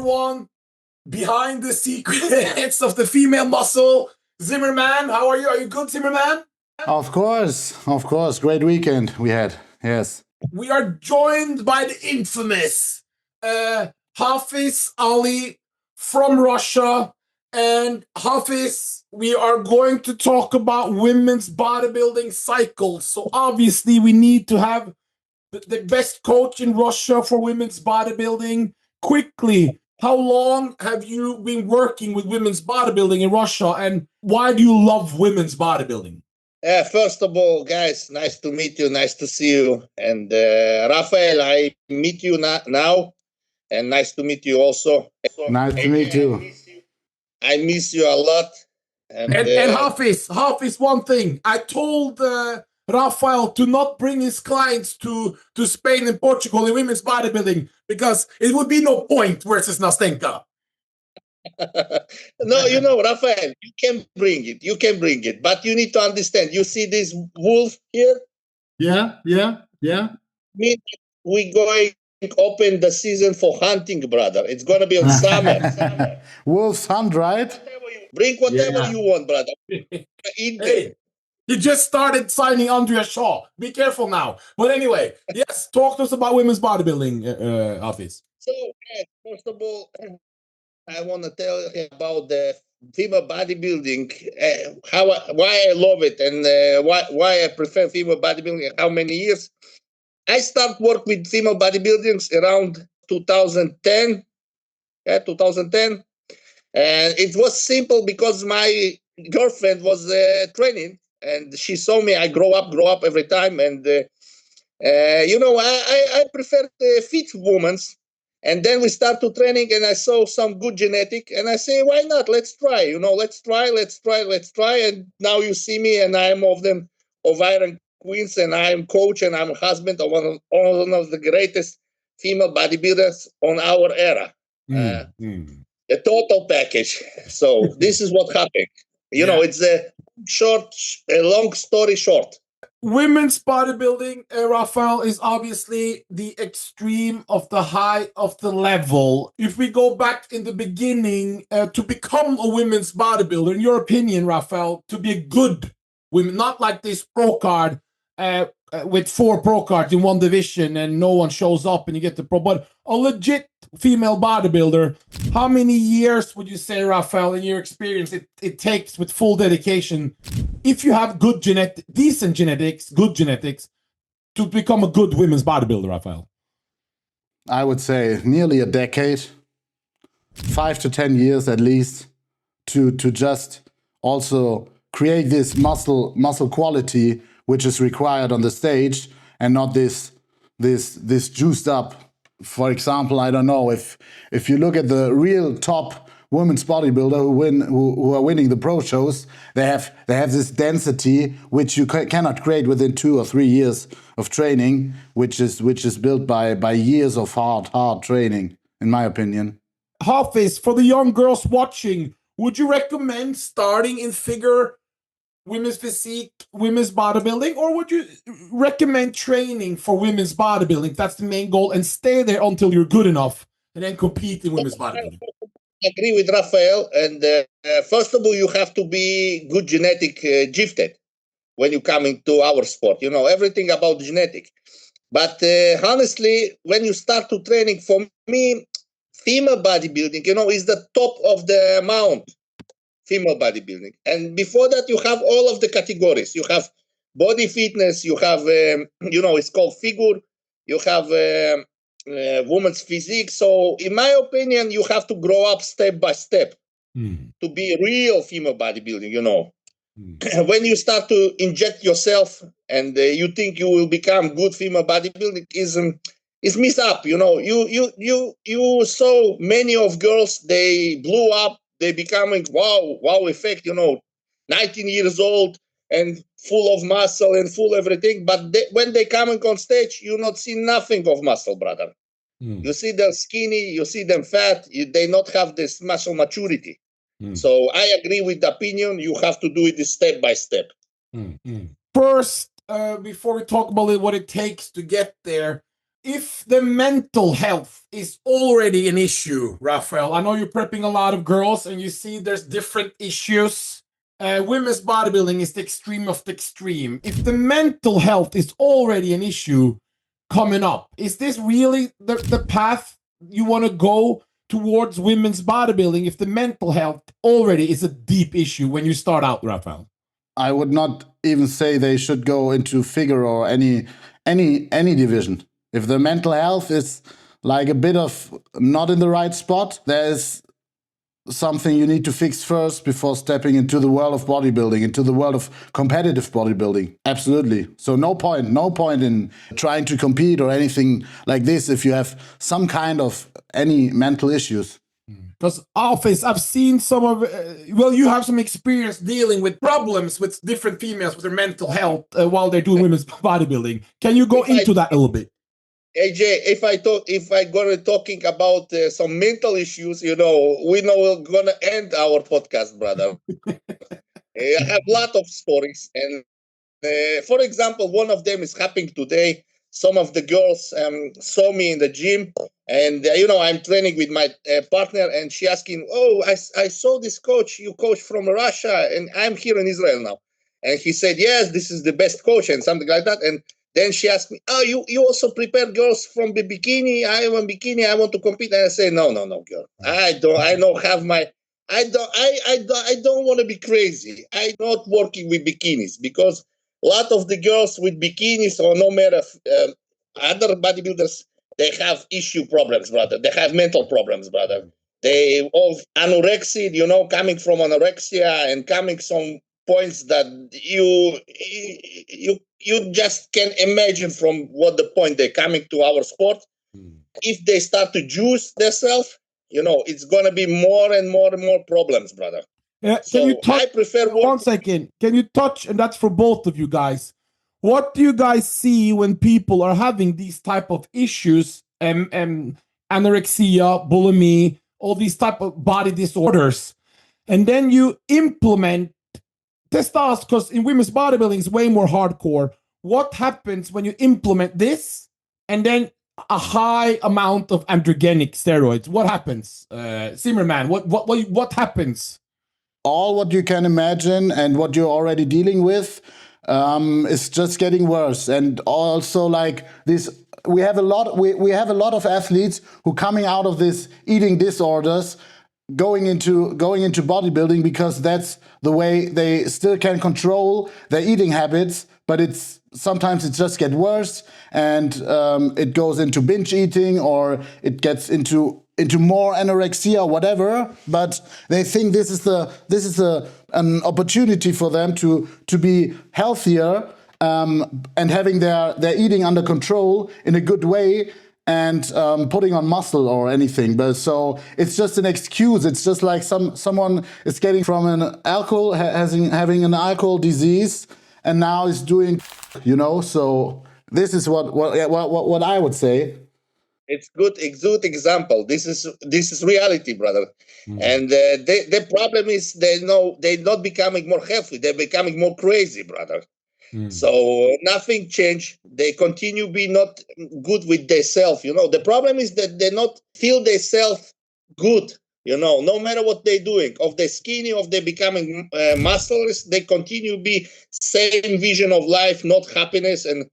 one behind the secrets of the female muscle, Zimmermann. How are you? Are you good, Zimmermann? Of course. Great weekend we had. Yes. We are joined by the infamous Hafiz Ali from Russia. And Hafiz, we are going to talk about women's bodybuilding cycles. So obviously we need to have the best coach in Russia for women's bodybuilding. Quickly, how long have you been working with women's bodybuilding in Russia, and why do you love women's bodybuilding? First of all, guys, nice to meet you. Nice to see you. And Rafael, I meet you now, and nice to meet you also. Nice to meet you. I miss you a lot. And Hafiz, one thing. I told Rafael to not bring his clients to Spain and Portugal in women's bodybuilding because it would be no point versus Nastenka. No, Rafael, you can bring it. But you need to understand, you see this wolf here? Yeah. We're going to open the season for hunting, brother. It's going to be on summer. Wolves hunt, right? Bring whatever you want, brother. Hey, you just started signing Andrea Shaw. Be careful now. But anyway, yes, talk to us about women's bodybuilding, Hafiz. So, first of all, I want to tell you about the female bodybuilding, why I love it, and why I prefer female bodybuilding, how many years. I started work with female bodybuilding around 2010. And it was simple because my girlfriend was training, and she saw me. I grow up every time, and I prefer the fit women. And then we start to training, and I saw some good genetic, and I say, why not? Let's try. Let's try. And now you see me, and I am of Iron Queens, and I am coach, and I'm husband of one of the greatest female bodybuilders on our era. The total package. So this is what happened. It's a long story short. Women's bodybuilding, Rafael, is obviously the extreme of the high of the level. If we go back in the beginning, to become a women's bodybuilder, in your opinion, Rafael, to be a good women, not like this pro card with 4 pro cards in one division and no one shows up and you get the pro, but a legit female bodybuilder, how many years would you say, Rafael, in your experience, it takes with full dedication, if you have good decent genetics, good genetics, to become a good women's bodybuilder, Rafael? I would say nearly a decade, 5 to 10 years at least, to just also create this muscle quality which is required on the stage, and not this juiced up. For example, I don't know, if you look at the real top women's bodybuilder who are winning the pro shows, they have this density which you cannot create within 2 or 3 years of training, which is built by years of hard training, in my opinion. Hafiz, for the young girls watching, would you recommend starting in figure, women's physique, women's bodybuilding, or would you recommend training for women's bodybuilding, if that's the main goal, and stay there until you're good enough and then compete in women's bodybuilding? I agree with Rafael. And first of all, you have to be good genetic gifted when you come into our sport. Everything about genetic. But honestly, when you start to training, for me, female bodybuilding, is the top of the mount. Female bodybuilding. And before that, you have all of the categories. You have body fitness, you have, it's called figure, you have women's physique. So in my opinion, you have to grow up step by step to be real female bodybuilding, When you start to inject yourself and you think you will become good female bodybuilding, is miss up, you saw many of girls, they blew up, they becoming wow effect, 19 years old and full of muscle and full everything. But when they coming on stage, you not see nothing of muscle, brother. You see them skinny, you see them fat, they not have this muscle maturity. So I agree with the opinion, you have to do it step by step. First, before we talk about what it takes to get there, if the mental health is already an issue, Raphael, I know you're prepping a lot of girls and you see there's different issues. Women's bodybuilding is the extreme of the extreme. If the mental health is already an issue coming up, is this really the path you want to go towards women's bodybuilding if the mental health already is a deep issue when you start out, Raphael? I would not even say they should go into figure or any division. If the mental health is like a bit of not in the right spot, there's something you need to fix first before stepping into the world of bodybuilding, into the world of competitive bodybuilding. Absolutely. So no point in trying to compete or anything like this if you have some kind of any mental issues. Because Office, I've seen some of, you have some experience dealing with problems with different females with their mental health while they're doing women's bodybuilding. Can you go into that a little bit? AJ, if I gonna talking about some mental issues, we know we're gonna end our podcast, brother. I have a lot of stories, and for example, one of them is happening today. Some of the girls saw me in the gym, and I'm training with my partner, and she asking, "Oh, I saw this coach. You coach from Russia, and I'm here in Israel now." And he said, "Yes, this is the best coach," and something like that. And then she asked me, "Oh, you also prepare girls from the bikini? I am a bikini. I want to compete." And I say, "No, girl. I don't have my. I don't want to be crazy. I'm not working with bikinis because a lot of the girls with bikinis or no matter other bodybuilders, they have issue problems, brother. They have mental problems, brother. They have anorexia, coming from anorexia and coming some points that you just can imagine from what the point they're coming to our sport. If they start to juice themselves, it's gonna be more and more problems, brother. Can you touch? I prefer 1 second. Can you touch? And that's for both of you guys. What do you guys see when people are having these type of issues, anorexia, bulimia, all these type of body disorders, and then you implement testosterone? Because in women's bodybuilding is way more hardcore. What happens when you implement this and then a high amount of androgenic steroids? What happens, Zimmermann? What happens? All what you can imagine and what you're already dealing with is just getting worse. And also like this, we have a lot of athletes who coming out of this eating disorders going into bodybuilding because that's the way they still can control their eating habits, but sometimes it just gets worse, and it goes into binge eating, or it gets into more anorexia or whatever. But they think this is an opportunity for them to be healthier and having their eating under control in a good way, and putting on muscle or anything. But so it's just an excuse. It's just like someone is getting from an alcohol, having an alcohol disease, and now is doing, So this is what I would say. It's good example. This is reality, brother. And the problem is they're not becoming more healthy. They're becoming more crazy, brother. So nothing changed. They continue be not good with themselves. The problem is that they not feel themselves good. No matter what they're doing, of they skinny, of they becoming muscles, they continue be same vision of life, not happiness, and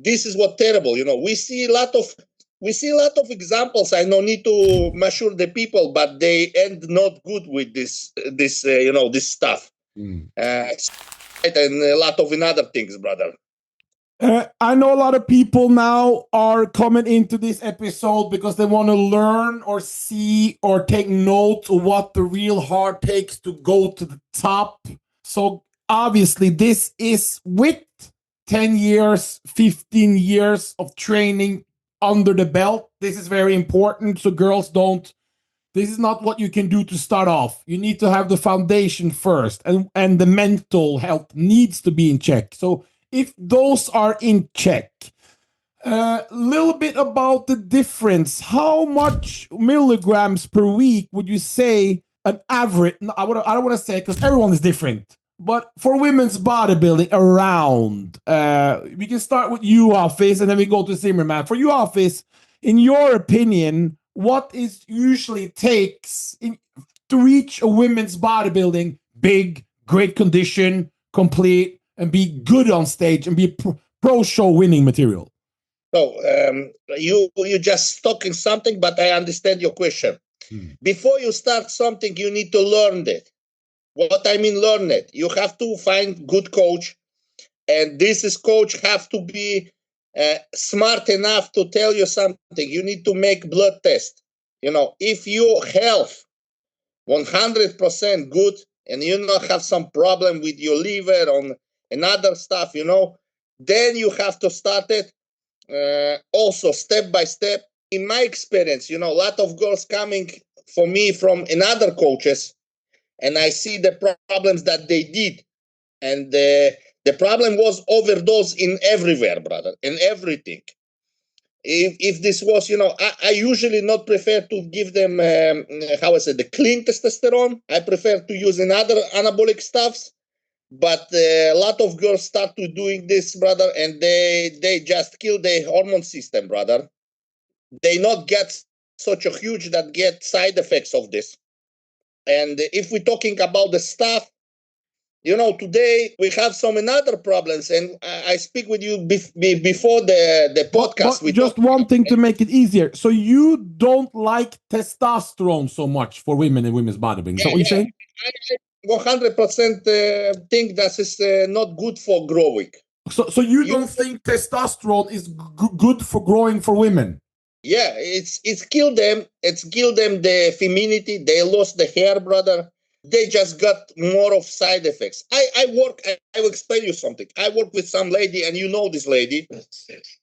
this is what terrible. We see a lot of examples. I no need to measure the people, but they end not good with this stuff. And a lot of other things, brother. I know a lot of people now are coming into this episode because they want to learn or see or take note of what the real hard takes to go to the top. So obviously this is with 10 years, 15 years of training under the belt. This is very important. So girls this is not what you can do to start off. You need to have the foundation first, and the mental health needs to be in check. So if those are in check, a little bit about the difference. How much milligrams per week would you say an average? I don't want to say, because everyone is different. But for women's bodybuilding around, we can start with you, Office, and then we go to Zimmermann. For you, Office, in your opinion, what is usually takes to reach a women's bodybuilding big, great condition, complete, and be good on stage and be pro show winning material? So you just talking something, but I understand your question. Before you start something, you need to learn it. What I mean, learn it. You have to find good coach, and this coach have to be smart enough to tell you something. You need to make blood test. If your health 100% good, and you not have some problem with your liver and other stuff, then you have to start it also step by step. In my experience, a lot of girls coming for me from another coaches, and I see the problems that they did. And the problem was overdose in everywhere, brother, in everything. If this was, I usually not prefer to give them, the clean testosterone. I prefer to use another anabolic stuffs. But a lot of girls start to doing this, brother, and they just kill the hormone system, brother. They not get such a huge that get side effects of this. And if we're talking about the stuff, today we have some another problems, and I speak with you before the podcast. But just one thing to make it easier. So you don't like testosterone so much for women in women's bodybuilding. Is that what you're saying? I 100% think that is not good for growing. So you don't think testosterone is good for growing for women? Yeah, it's killed them. It's killed them the femininity. They lost the hair, brother. They just got more of side effects. I will explain you something. I work with some lady, and you know this lady.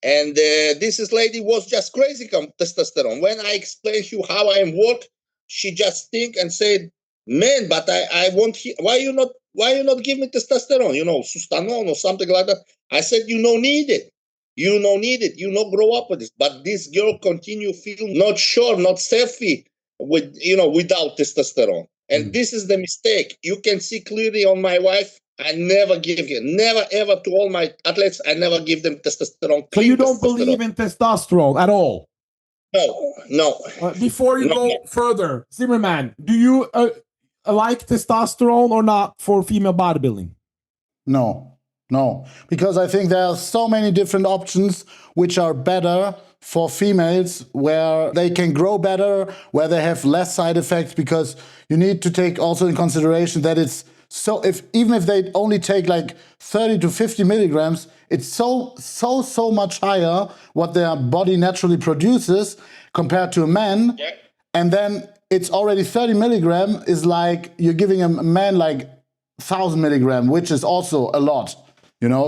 And this lady was just crazy on testosterone. When I explained to you how I work, she just think and said, "Man, but I want. Why you not give me testosterone? Sustanon or something like that." I said, "You don't need it. You don't need it. You not grow up with this." But this girl continue feel not sure, not selfie without testosterone. And this is the mistake. You can see clearly on my wife. I never ever to all my athletes, I never give them testosterone. So you don't believe in testosterone at all? No. Before you go further, Zimmermann, do you like testosterone or not for female bodybuilding? No, because I think there are so many different options which are better for females, where they can grow better, where they have less side effects, because you need to take also in consideration that it's so even if they only take like 30 to 50 milligrams, it's so much higher what their body naturally produces compared to a man. Yeah. And then it's already 30 milligram is like you're giving a man like 1,000 milligram, which is also a lot.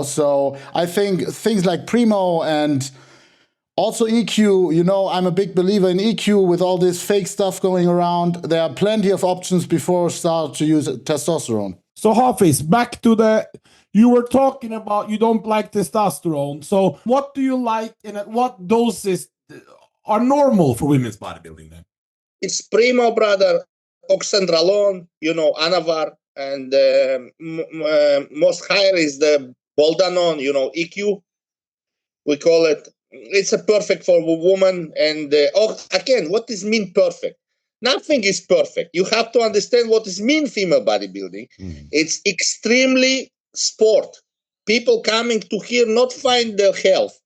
So I think things like Primo and also EQ, I'm a big believer in EQ with all this fake stuff going around. There are plenty of options before start to use testosterone. So Hafiz, back to you were talking about you don't like testosterone. So what do you like and at what doses are normal for women's bodybuilding then? It's Primo, brother, oxandrolone, Anavar, and most higher is the Boldanon, EQ, we call it. It's a perfect for a woman. And again, what does mean perfect? Nothing is perfect. You have to understand what is mean female bodybuilding. It's extremely sport. People coming to here not find their health.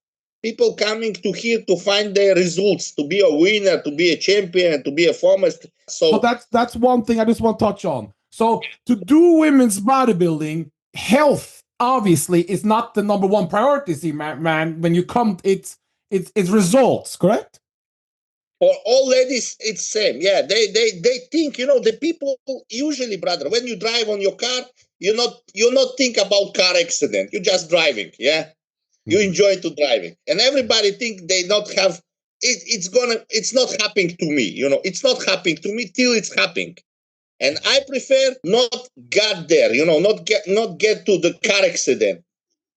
People coming to here to find their results, to be a winner, to be a champion, to be a foremost. So that's one thing I just want to touch on. So to do women's bodybuilding, health obviously is not the number one priority, man. When you come, it's results, correct? For all ladies, it's same. Yeah, they think, the people usually, brother, when you drive on your car, you're not think about car accident. You're just driving. Yeah, you enjoy to driving, and everybody think they not have. It's not happening to me. It's not happening to me till it's happening. And I prefer not get there, not get to the car accident.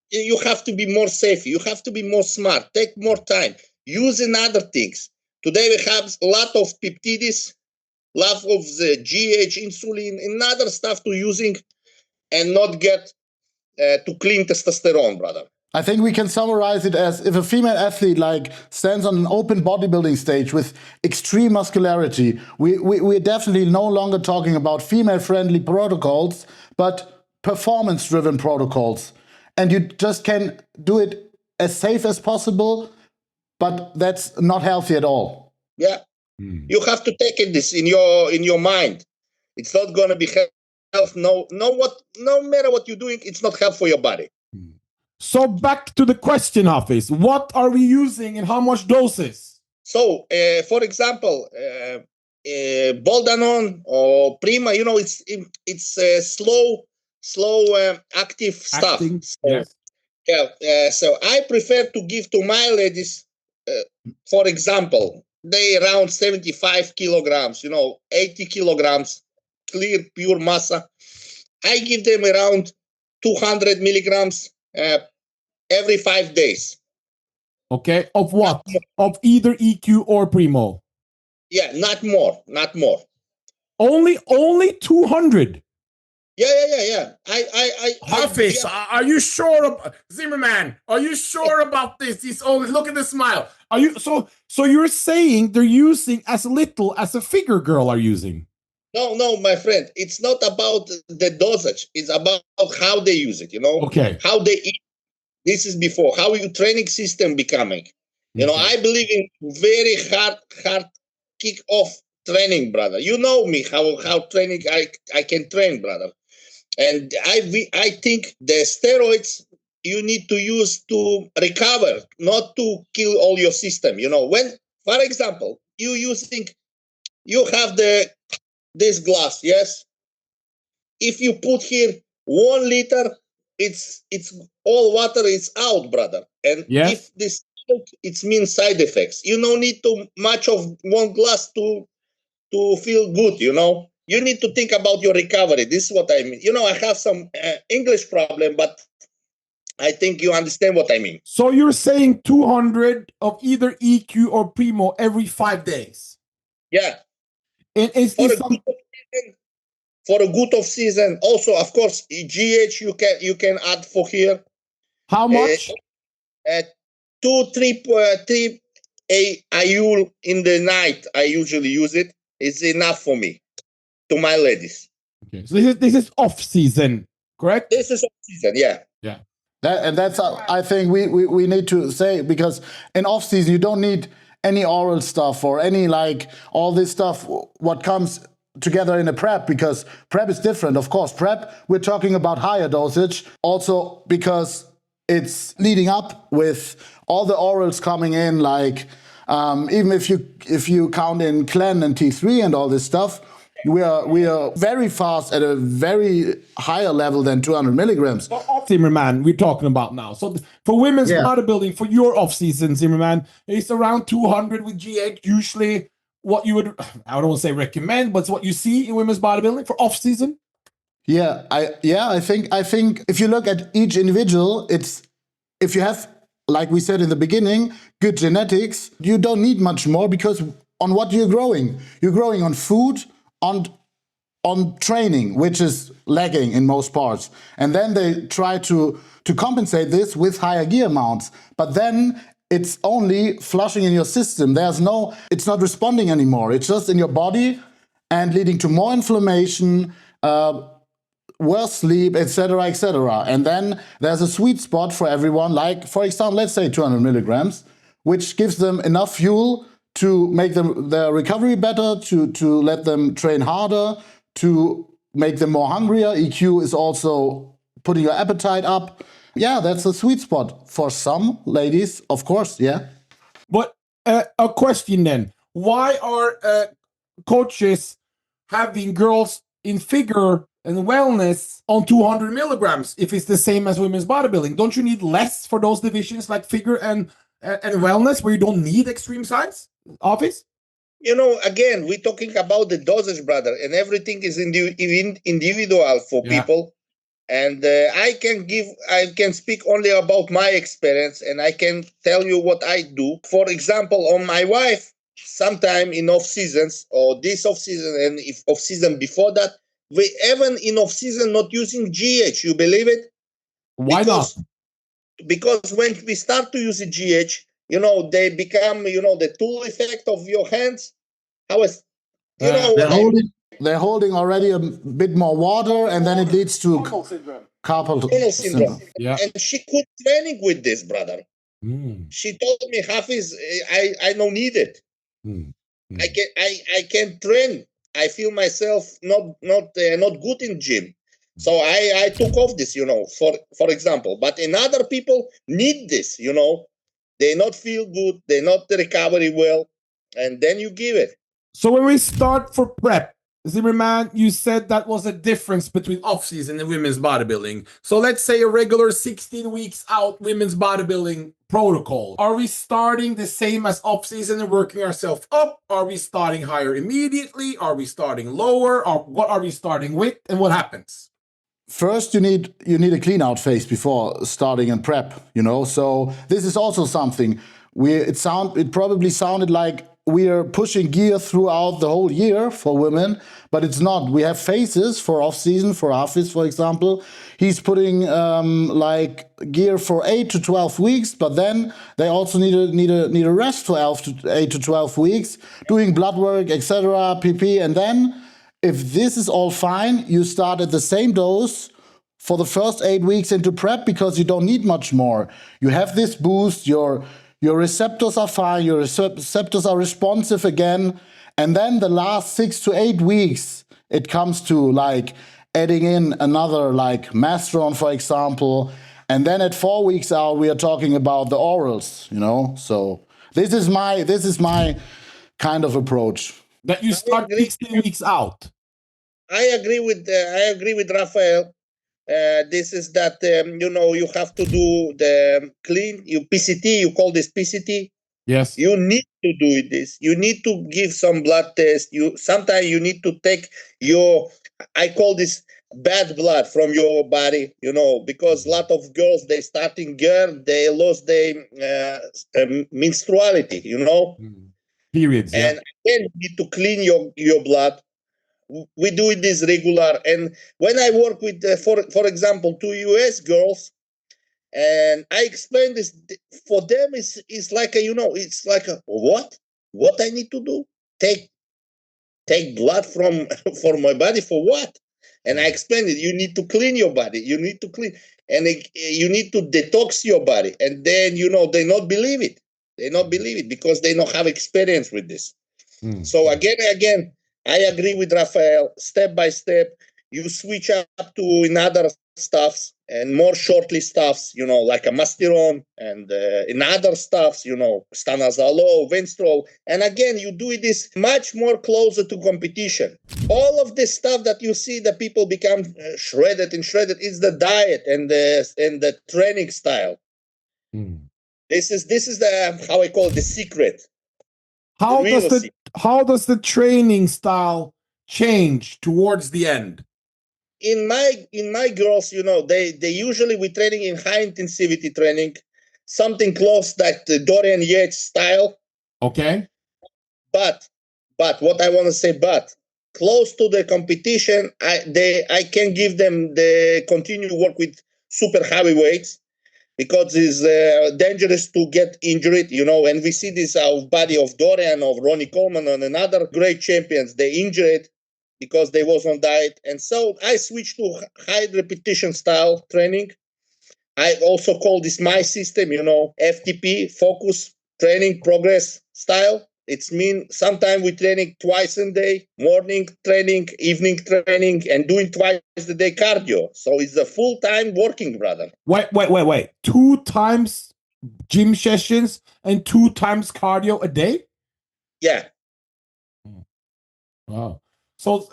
You have to be more safe. You have to be more smart. Take more time. Using other things. Today we have a lot of peptides, lot of the GH, insulin, and other stuff to using and not get to clean testosterone, brother. I think we can summarize it as if a female athlete like stands on an open bodybuilding stage with extreme muscularity, we're definitely no longer talking about female-friendly protocols, but performance-driven protocols. And you just can do it as safe as possible, but that's not healthy at all. Yeah, you have to take this in your mind. It's not going to be health. No matter what you're doing, it's not health for your body. So back to the question, Hafiz. What are we using and how much doses? So, for example, Boldanon or Prima, it's slow active stuff. So, yes. So I prefer to give to my ladies, for example, they around 75 kilograms, 80 kilograms, clear, pure massa. I give them around 200 milligrams every 5 days. Okay, of what? Of either EQ or Primo? Yeah, not more. Only 200? Yeah. Hafiz, are you sure, Zimmermann? Are you sure about this? He's always look at the smile. Are you so you're saying they're using as little as a figure girl are using? No, my friend. It's not about the dosage. It's about how they use it. Okay. How they eat. This is before how your training system becoming. I believe in very hard kick off training, brother. You know me how training I can train, brother. And I think the steroids you need to use to recover, not to kill all your system. When, for example, you have this glass, yes. If you put here 1 liter, it's all water is out, brother. And if this it means side effects. You don't need too much of 1 glass to feel good. You need to think about your recovery. This is what I mean. I have some English problem, but I think you understand what I mean. So you're saying 200 of either EQ or Primo every 5 days? Yeah. And is this for a good off season? Also, of course, GH you can add for here. How much? 3 IU in the night. I usually use it. It's enough for me. To my ladies. Okay, so this is off season, correct? This is off season, yeah. That's I think we need to say, because in off season you don't need any oral stuff or any all this stuff what comes together in a prep, because prep is different. Of course, prep we're talking about higher dosage, also because it's leading up with all the orals coming in, even if you count in Clen and T3 and all this stuff. We are very fast at a very higher level than 200 milligrams. Zimmermann, we're talking about now. So for women's bodybuilding, for your off-season, Zimmermann, it's around 200 with GH. Usually what you would, I don't want to say recommend, but it's what you see in women's bodybuilding for off-season? I think if you look at each individual, if you have, like we said in the beginning, good genetics, you don't need much more, because on what you're growing on food, on training, which is lagging in most parts. And then they try to compensate this with higher gear amounts. But then it's only flushing in your system. It's not responding anymore. It's just in your body and leading to more inflammation, worse sleep, etc., etc. And then there's a sweet spot for everyone, like, for example, let's say 200 milligrams, which gives them enough fuel to make their recovery better, to let them train harder, to make them more hungrier. EQ is also putting your appetite up. Yeah, that's a sweet spot for some ladies, of course, yeah. But a question then. Why are coaches having girls in figure and wellness on 200 milligrams if it's the same as women's bodybuilding? Don't you need less for those divisions like figure and wellness, where you don't need extreme size? Office? Again, we're talking about the dosage, brother, and everything is individual for people. And I can speak only about my experience, and I can tell you what I do. For example, on my wife, sometime in off seasons or this off season, and if off season before that, We even in off season not using GH. You believe it? Why not? Because when we start to use the GH, they become, the tool effect of your hands. How is, they're holding already a bit more water, and then it leads to carpal syndrome. Yeah. And she quit training with this, brother. She told me, Hafiz, I don't need it. I can train. I feel myself not good in gym. So I took off this, for example. But in other people need this, they not feel good, they not recovery well, and then you give it. So when we start for prep, Zimmermann, you said that was a difference between off-season and women's bodybuilding. So let's say a regular 16 weeks out women's bodybuilding protocol. Are we starting the same as off-season and working ourselves up? Are we starting higher immediately? Are we starting lower? Or what are we starting with? And what happens? First, you need a clean out phase before starting and prep, So this is also something it probably sounded like we are pushing gear throughout the whole year for women, but it's not. We have phases for off season. For Hafiz, for example, he's putting gear for 8 to 12 weeks, but then they also need a rest for 8 to 12 weeks, doing blood work, etc., PP, and then, if this is all fine, you start at the same dose for the first 8 weeks into prep because you don't need much more. You have this boost, your receptors are fine, your receptors are responsive again, and then the last 6 to 8 weeks, it comes to adding in another Mastron, for example, and then at 4 weeks out, we are talking about the orals, So this is my kind of approach. That you start 16 weeks out. I agree with Rafael. This is that you have to do the clean. PCT. You call this PCT. Yes. You need to do this. You need to give some blood test. Sometimes you need to take I call this bad blood from your body. Because a lot of girls they starting girl they lost their menstruality. Periods. Yeah. And then you need to clean your blood. We do this regular, and when I work with, for example, 2 US girls, and I explain this for them, it's like it's like what I need to do? Take blood from my body for what? And I explained it. You need to clean your body. You need to clean, and you need to detox your body. And then they not believe it. They not believe it because they don't have experience with this. So again. I agree with Rafael. Step by step, you switch up to another stuffs and more shortly stuffs, like a Masteron and in other stuffs, Stanozolol, Venstrol. And again, you do this much more closer to competition. All of this stuff that you see that people become shredded is the diet and the training style. This is the how I call it, the secret. How does the training style change towards the end? In my girls, they usually we training in high intensity training, something close like the Dorian Yates style. Okay. But what I want to say, close to the competition, I can give them the continue work with super heavyweights. Because it's dangerous to get injured, and we see this body of Dorian, of Ronnie Coleman, and another great champions. They injured because they was on diet, and so I switched to high repetition style training. I also call this my system, FTP, focus training progress style. It's mean sometimes we training twice a day, morning training, evening training, and doing twice a day cardio. So it's a full-time working, brother. Wait. 2 times gym sessions and 2 times cardio a day? Yeah. Wow. So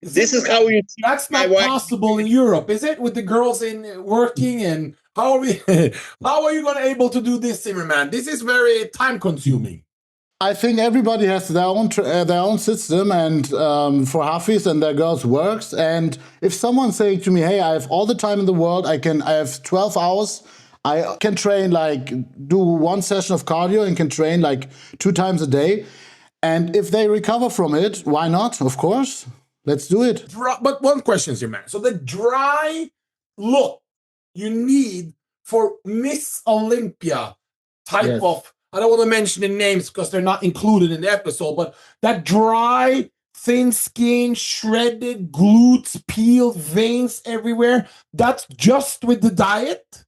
this is how you. That's not possible in Europe, is it? With the girls in working, and how are you going to able to do this, Zimmermann? This is very time consuming. I think everybody has their own system, and for Hafiz and their girls works. And if someone's saying to me, "Hey, I have all the time in the world. I have 12 hours. I can train do 1 session of cardio and can train 2 times a day." And if they recover from it, why not? Of course, Let's do it. But one question, Zimmermann. So the dry look you need for Miss Olympia type Yes. of, I don't want to mention the names because they're not included in the episode, but that dry, thin skin, shredded, glutes, peeled, veins everywhere, that's just with the diet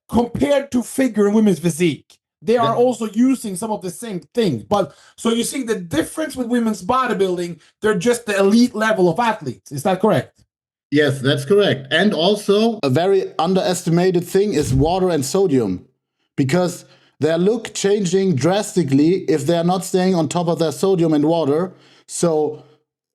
compared to figure and women's physique. They are also using some of the same things. But so you see the difference with women's bodybuilding, they're just the elite level of athletes. Is that correct? Yes, that's correct. And also, a very underestimated thing is water and sodium, because their look changing drastically if they are not staying on top of their sodium and water. So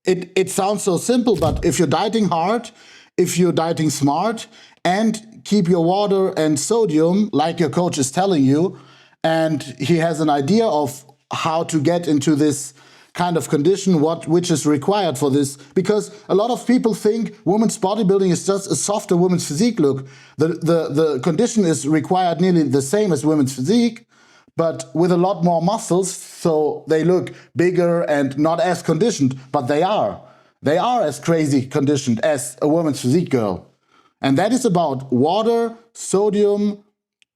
it sounds so simple, but if you're dieting hard, if you're dieting smart, and keep your water and sodium like your coach is telling you, and he has an idea of how to get into this kind of condition, which is required for this, because a lot of people think women's bodybuilding is just a softer women's physique look. The condition is required nearly the same as women's physique, but with a lot more muscles, so they look bigger and not as conditioned, but they are as crazy conditioned as a woman's physique girl. And that is about water, sodium,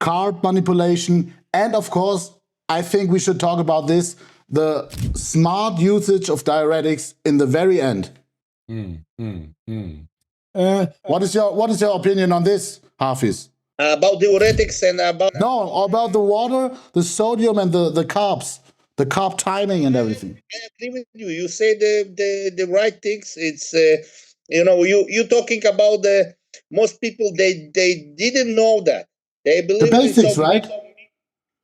carb manipulation, and of course, I think we should talk about this, the smart usage of diuretics in the very end. What is your opinion on this, Hafiz? About diuretics and about... No, about the water, the sodium, and the carbs, the carb timing and everything. I agree with you. You say the right things. It's you talking about most people they didn't know that. They believe The basics, right?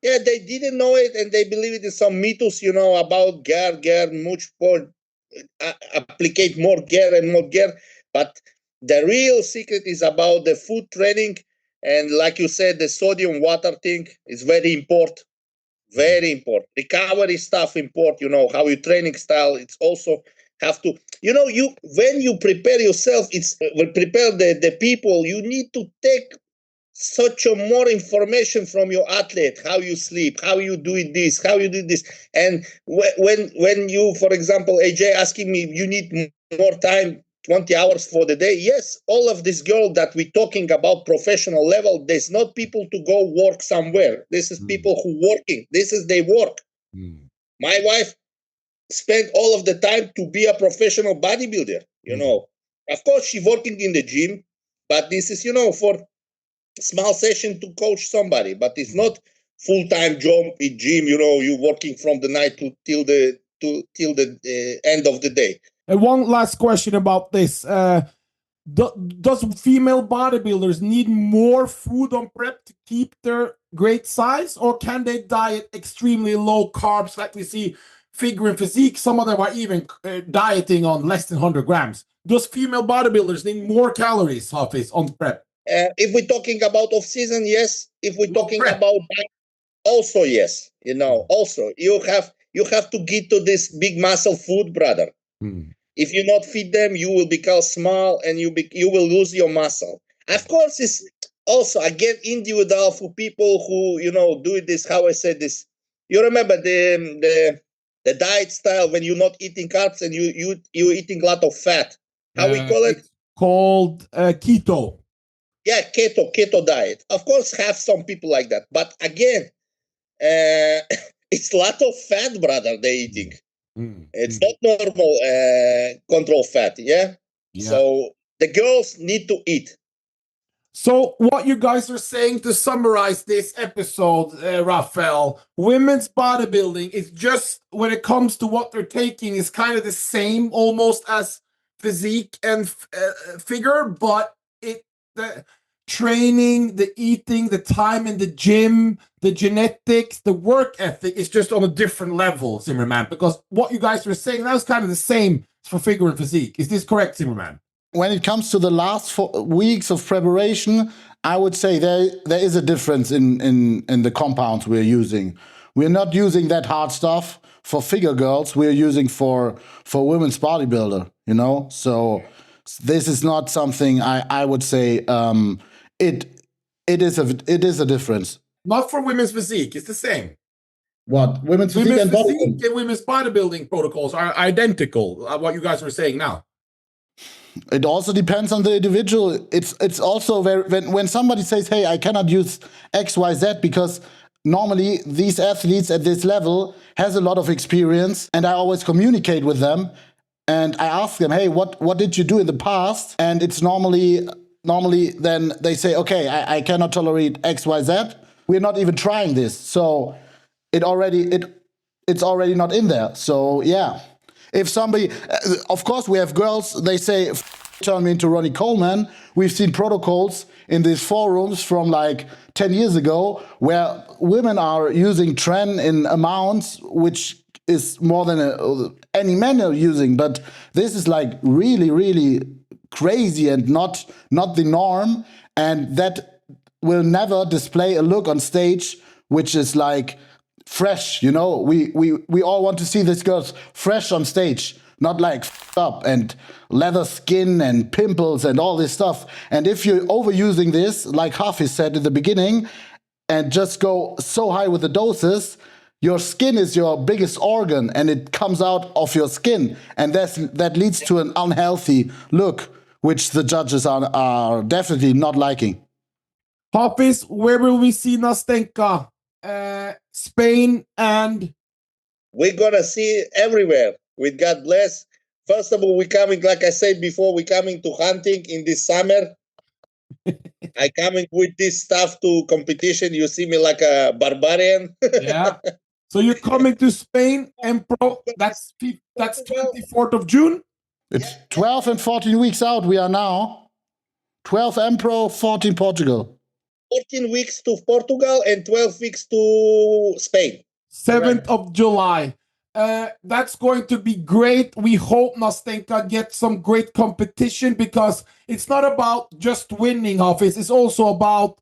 Yeah, they didn't know it, and they believe it in some mythos, about gear, much more, applicate more gear and more gear. But the real secret is about the food training, and like you said, the sodium water thing is very important. Very important. Recovery stuff important. How your training style. It's also have to. When you prepare yourself, it's prepare the people. You need to take such a more information from your athlete, how you sleep, how you do this, and when you, for example, AJ asking me, you need more time, 20 hours for the day. Yes, all of this girl that we're talking about professional level, there's not people to go work somewhere. This is people who working. This is their work. My wife spent all of the time to be a professional bodybuilder. Of course she working in the gym, but this is for small session to coach somebody, but it's not full-time job in gym. You working from the night till the end of the day. And one last question about this: does female bodybuilders need more food on prep to keep their great size, or can they diet extremely low carbs like we see figure and physique? Some of them are even dieting on less than 100 grams. Does female bodybuilders need more calories, Hafiz, on prep? If we're talking about off-season, yes. If we're talking about also, yes. Also you have to get to this big muscle food, brother. If you not feed them, you will become small and you will lose your muscle. Of course, it's also again individual for people who do this. How I said this, you remember the diet style when you're not eating carbs and you eating a lot of fat. How we call it? It's called keto. Yeah, keto diet. Of course, have some people like that, but again, it's a lot of fat, brother. They're eating. It's not normal control fat. Yeah. So the girls need to eat. So what you guys are saying, to summarize this episode, Rafael, women's bodybuilding is just, when it comes to what they're taking, is kind of the same almost as physique and figure, but the training, the eating, the time in the gym, the genetics, the work ethic is just on a different level, Zimmermann, because what you guys were saying, that was kind of the same for figure and physique. Is this correct, Zimmermann? When it comes to the last 4 weeks of preparation, I would say there is a difference in the compounds we're using. We're not using that hard stuff for figure girls. We're using for women's bodybuilder, So this is not something I would say it is a difference. Not for women's physique. It's the same. What? Women's physique Women's and physique bodybuilding. and women's bodybuilding protocols are identical. What you guys were saying now. It also depends on the individual. It's also very, when somebody says, "Hey, I cannot use XYZ because normally these athletes at this level has a lot of experience," and I always communicate with them and I ask them, "Hey, what did you do in the past?" And it's normally then they say, "Okay, I cannot tolerate XYZ. We're not even trying this." So it's already not in there. So yeah. If somebody, of course, we have girls, they say, turn me into Ronnie Coleman. We've seen protocols in these forums from like 10 years ago where women are using tren in amounts which is more than any men are using. But this is like really, really crazy and not the norm. And that will never display a look on stage which is like fresh, you know. We all want to see these girls fresh on stage, not like up and leather skin and pimples and all this stuff. And if you're overusing this, like Hafiz said in the beginning, and just go so high with the doses, your skin is your biggest organ and it comes out of your skin, and that leads to an unhealthy look, which the judges are definitely not liking. Hafiz, where will we see Nastenka? Spain and We're gonna see everywhere. With God bless. First of all, we're coming, like I said before, we're coming to hunting in this summer. I coming with this stuff to competition. You see me like a barbarian. yeah. So you're coming to Spain and that's 24th of June. It's 12 and 14 weeks out. We are now 12 Empro, 14 Portugal. 14 weeks to Portugal and 12 weeks to Spain. 7th of July. That's going to be great. We hope Nastenka gets some great competition because it's not about just winning, Hafiz. It's also about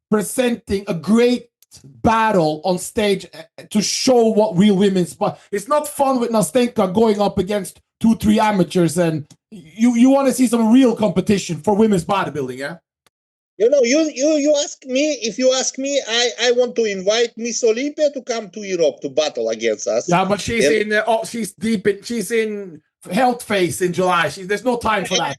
presenting a great battle on stage to show what real women's. But it's not fun with Nastenka going up against 2-3 amateurs, and you want to see some real competition for women's bodybuilding, yeah? You know, you ask me, if you ask me, I want to invite Miss Olympia to come to Europe to battle against us. Yeah, but she's she's in health phase in July. There's no time for that.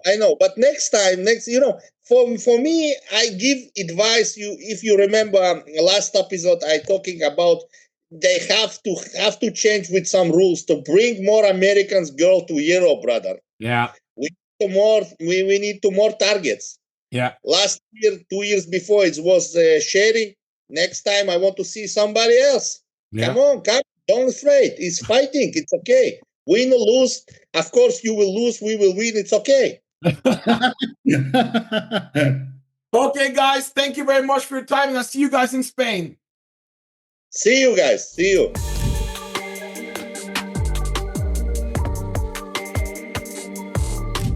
I know. But next time, you know, for me, I give advice. If you remember last episode, I talking about they have to change with some rules to bring more Americans girl to Europe, brother. Yeah. We need more targets. Yeah. Last year, 2 years before, it was Sherry. Next time, I want to see somebody else. Yeah. Come on, don't afraid. It's fighting. It's okay. Win or lose. Of course, you will lose. We will win. It's okay. Okay, guys. Thank you very much for your time, and I'll see you guys in Spain. See you guys. See you.